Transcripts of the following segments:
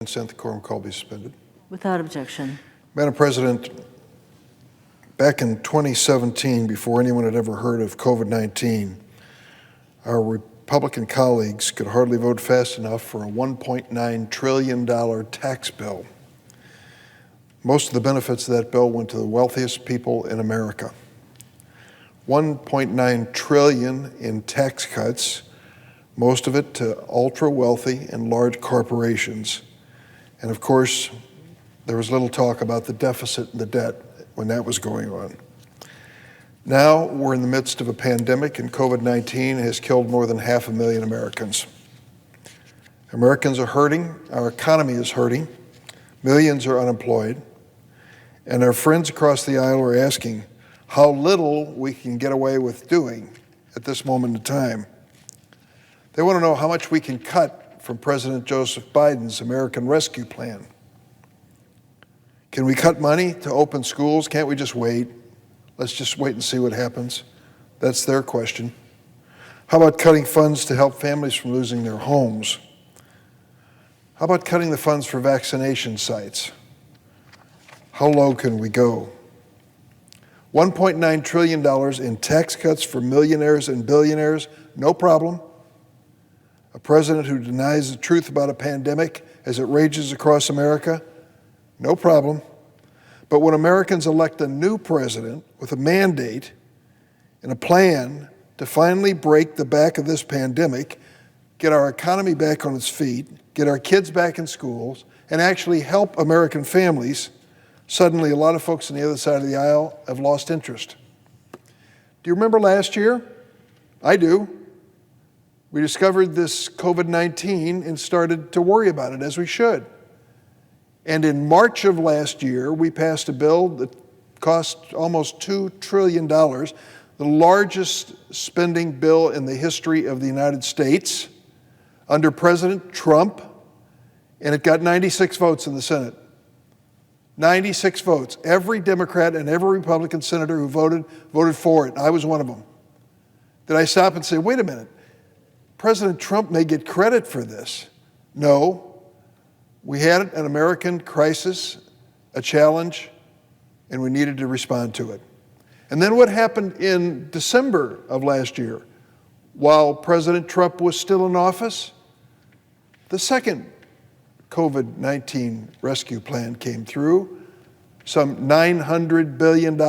Consent the quorum call be suspended. Without objection. Madam President, back in 2017, before anyone had ever heard of COVID-19, our Republican colleagues could hardly vote fast enough for a $1.9 trillion tax bill. Most of the benefits of that bill went to the wealthiest people in America. $1.9 trillion in tax cuts, most of it to ultra-wealthy and large corporations. And of course, there was little talk about the deficit and the debt when that was going on. Now we're in the midst of a pandemic, and COVID-19 has killed more than 500,000 Americans. Americans are hurting, our economy is hurting, millions are unemployed, and our friends across the aisle are asking how little we can get away with doing at this moment in time. They want to know how much we can cut from President Joseph Biden's American Rescue Plan. Can we cut money to open schools? Can't we just wait? Let's just wait and see what happens. That's their question. How about cutting funds to help families from losing their homes? How about cutting the funds for vaccination sites? How low can we go? $1.9 trillion in tax cuts for millionaires and billionaires, no problem. A president who denies the truth about a pandemic as it rages across America, no problem. But when Americans elect a new president with a mandate and a plan to finally break the back of this pandemic, get our economy back on its feet, get our kids back in schools, and actually help American families, suddenly a lot of folks on the other side of the aisle have lost interest. Do you remember last year? I do. We discovered this COVID-19 and started to worry about it, as we should. And in March of last year, we passed a bill that cost almost $2 trillion, the largest spending bill in the history of the United States under President Trump, and it got 96 votes in the Senate. 96 votes. Every Democrat and every Republican senator who voted for it. I was one of them. Did I stop and say, wait a minute, President Trump may get credit for this? No. We had an American crisis, a challenge, and we needed to respond to it. And then what happened in December of last year, while President Trump was still in office? The second COVID-19 rescue plan came through, some $900 billion.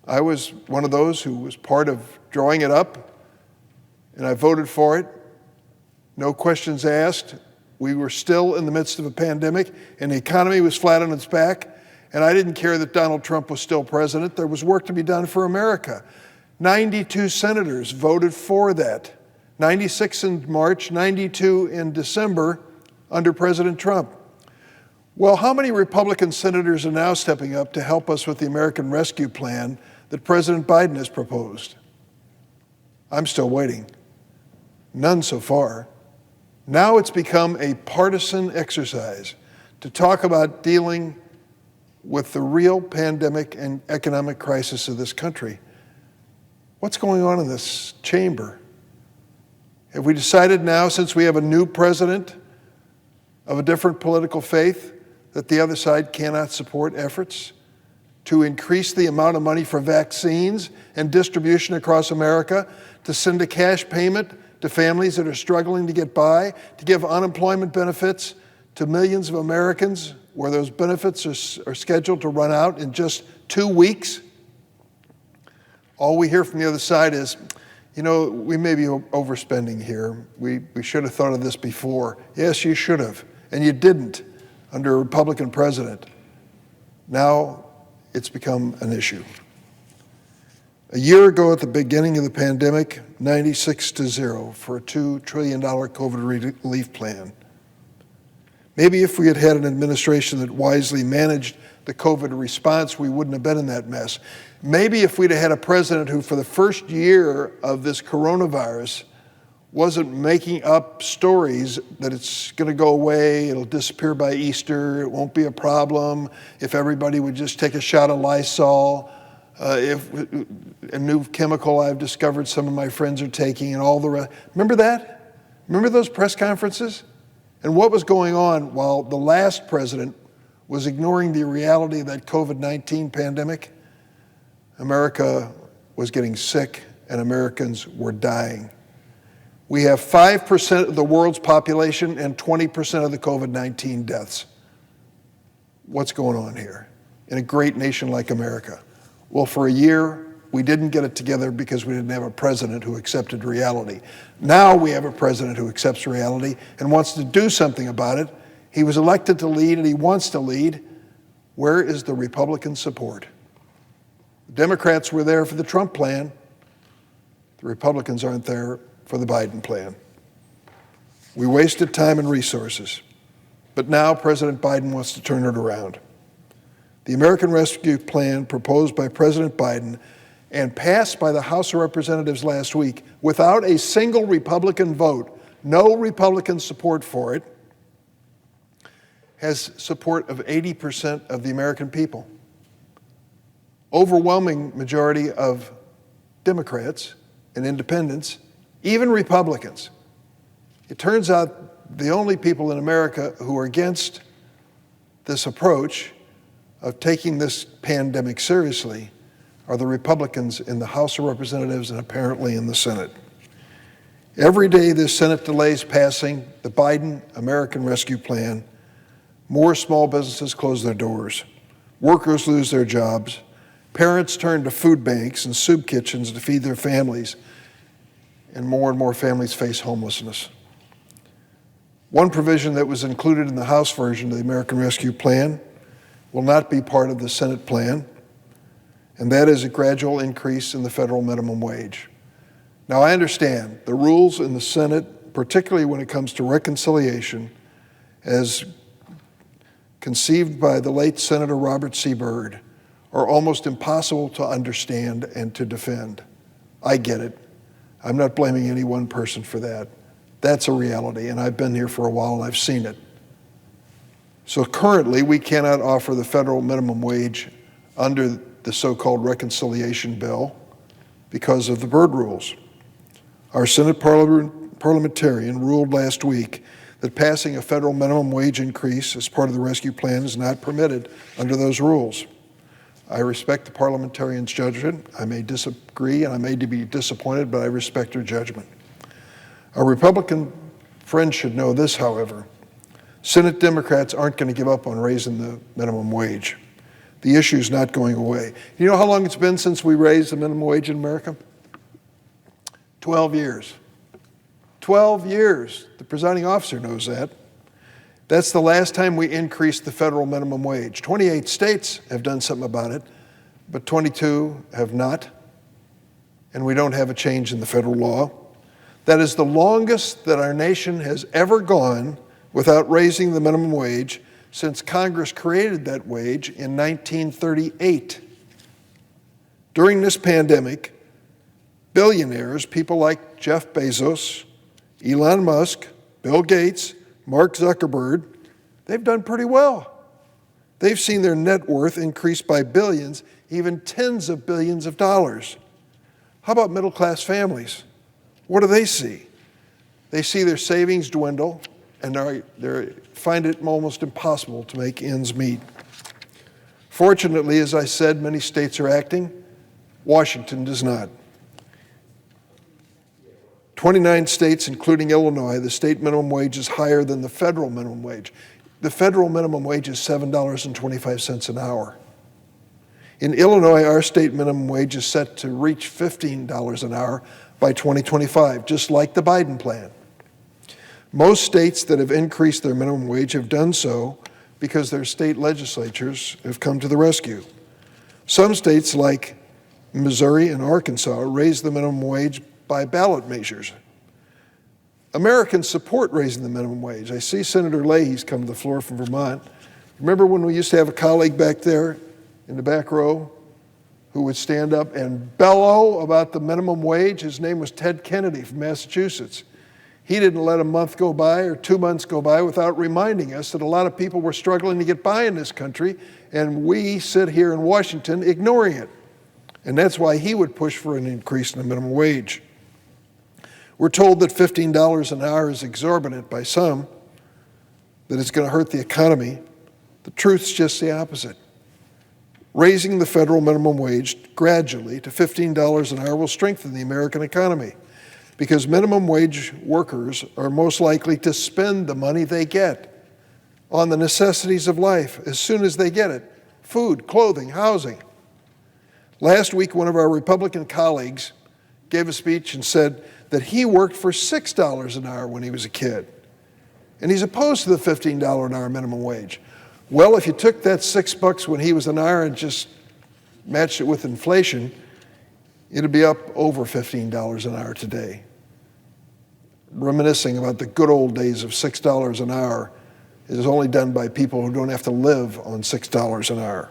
I was one of those who was part of drawing it up, and I voted for it. No questions asked. We were still in the midst of a pandemic, and the economy was flat on its back, and I didn't care that Donald Trump was still president. There was work to be done for America. 92 senators voted for that. 96 in March, 92 in December under President Trump. Well, how many Republican senators are now stepping up to help us with the American Rescue Plan that President Biden has proposed? I'm still waiting. None so far. Now it's become a partisan exercise to talk about dealing with the real pandemic and economic crisis of this country. What's going on in this chamber? Have we decided now, since we have a new president of a different political faith, that the other side cannot support efforts to increase the amount of money for vaccines and distribution across America, to send a cash payment to families that are struggling to get by, to give unemployment benefits to millions of Americans where those benefits are scheduled to run out in just 2 weeks? All we hear from the other side is, you know, we may be overspending here. We should have thought of this before. Yes, you should have, and you didn't under a Republican president. Now it's become an issue. A year ago at the beginning of the pandemic, 96-0 for a $2 trillion COVID relief plan. Maybe if we had had an administration that wisely managed the COVID response, we wouldn't have been in that mess. Maybe if we'd have had a president who, for the first year of this coronavirus, wasn't making up stories that it's going to go away, it'll disappear by Easter, it won't be a problem, if everybody would just take a shot of Lysol, if a new chemical I've discovered some of my friends are taking, and all the rest. Remember that? Remember those press conferences? And what was going on while the last president was ignoring the reality of that COVID-19 pandemic? America was getting sick and Americans were dying. We have 5% of the world's population and 20% of the COVID-19 deaths. What's going on here in a great nation like America? Well, for a year, we didn't get it together because we didn't have a president who accepted reality. Now we have a president who accepts reality and wants to do something about it. He was elected to lead and he wants to lead. Where is the Republican support? The Democrats were there for the Trump plan. The Republicans aren't there for the Biden plan. We wasted time and resources, but now President Biden wants to turn it around. The American Rescue Plan proposed by President Biden and passed by the House of Representatives last week without a single Republican vote, no Republican support for it, has support of 80% of the American people. Overwhelming majority of Democrats and independents, even Republicans. It turns out the only people in America who are against this approach of taking this pandemic seriously are the Republicans in the House of Representatives and apparently in the Senate. Every day this Senate delays passing the Biden American Rescue Plan, more small businesses close their doors, workers lose their jobs, parents turn to food banks and soup kitchens to feed their families, and more families face homelessness. One provision that was included in the House version of the American Rescue Plan will not be part of the Senate plan, and that is a gradual increase in the federal minimum wage. Now, I understand the rules in the Senate, particularly when it comes to reconciliation, as conceived by the late Senator Robert C. Byrd, are almost impossible to understand and to defend. I get it. I'm not blaming any one person for that. That's a reality, and I've been here for a while and I've seen it. So currently, we cannot offer the federal minimum wage under the so-called reconciliation bill because of the Byrd rules. Our Senate parliamentarian ruled last week that passing a federal minimum wage increase as part of the rescue plan is not permitted under those rules. I respect the parliamentarian's judgment. I may disagree and I may be disappointed, but I respect her judgment. Our Republican friends should know this, however. Senate Democrats aren't going to give up on raising the minimum wage. The issue is not going away. You know how long it's been since we raised the minimum wage in America? 12 years. 12 years. The presiding officer knows that. That's the last time we increased the federal minimum wage. 28 states have done something about it, but 22 have not, and we don't have a change in the federal law. That is the longest that our nation has ever gone without raising the minimum wage since Congress created that wage in 1938. During this pandemic, billionaires, people like Jeff Bezos, Elon Musk, Bill Gates, Mark Zuckerberg, they've done pretty well. They've seen their net worth increase by billions, even tens of billions of dollars. How about middle-class families? What do they see? They see their savings dwindle, and they find it almost impossible to make ends meet. Fortunately, as I said, many states are acting. Washington does not. 29 states, including Illinois, the state minimum wage is higher than the federal minimum wage. The federal minimum wage is $7.25 an hour. In Illinois, our state minimum wage is set to reach $15 an hour by 2025, just like the Biden plan. Most states that have increased their minimum wage have done so because their state legislatures have come to the rescue. Some states, like Missouri and Arkansas, raised the minimum wage by ballot measures. Americans support raising the minimum wage. I see Senator Leahy's come to the floor from Vermont. Remember when we used to have a colleague back there in the back row who would stand up and bellow about the minimum wage? His name was Ted Kennedy from Massachusetts. He didn't let a month go by or 2 months go by without reminding us that a lot of people were struggling to get by in this country, and we sit here in Washington ignoring it. And that's why he would push for an increase in the minimum wage. We're told that $15 an hour is exorbitant by some. that it's going to hurt the economy. The truth's just the opposite. Raising the federal minimum wage gradually to $15 an hour will strengthen the American economy because minimum wage workers are most likely to spend the money they get on the necessities of life as soon as they get it: food, clothing, housing. Last week, one of our Republican colleagues gave a speech and said that he worked for $6 an hour when he was a kid, and he's opposed to the $15 an hour minimum wage. Well, if you took that $6 when he was an hour and just matched it with inflation, it'd be up over $15 an hour today. Reminiscing about the good old days of $6 an hour is only done by people who don't have to live on $6 an hour.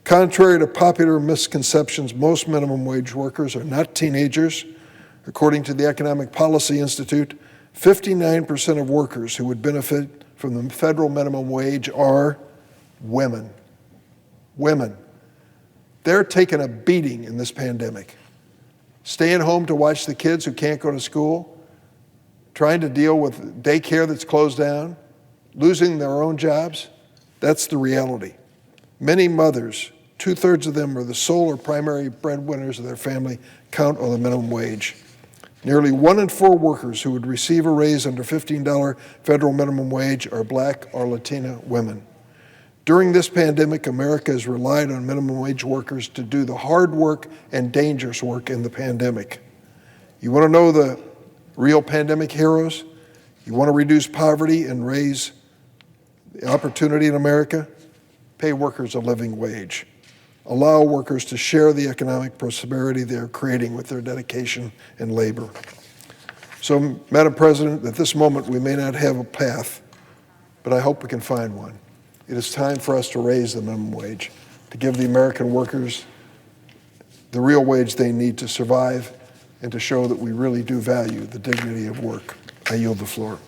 Contrary to popular misconceptions, most minimum wage workers are not teenagers. According to the Economic Policy Institute, 59% of workers who would benefit from the federal minimum wage are women. Women. They're taking a beating in this pandemic. Staying home to watch the kids who can't go to school, trying to deal with daycare that's closed down, losing their own jobs. That's the reality. Many mothers, 2/3 of them are the sole or primary breadwinners of their family, count on the minimum wage. Nearly 1 in 4 workers who would receive a raise under $15 federal minimum wage are Black or Latina women. During this pandemic, America has relied on minimum wage workers to do the hard work and dangerous work in the pandemic. You want to know the real pandemic heroes? You want to reduce poverty and raise the opportunity in America? Pay workers a living wage. Allow workers to share the economic prosperity they're creating with their dedication and labor. So, Madam President, at this moment we may not have a path, but I hope we can find one. It is time for us to raise the minimum wage, to give the American workers the real wage they need to survive and to show that we really do value the dignity of work. I yield the floor.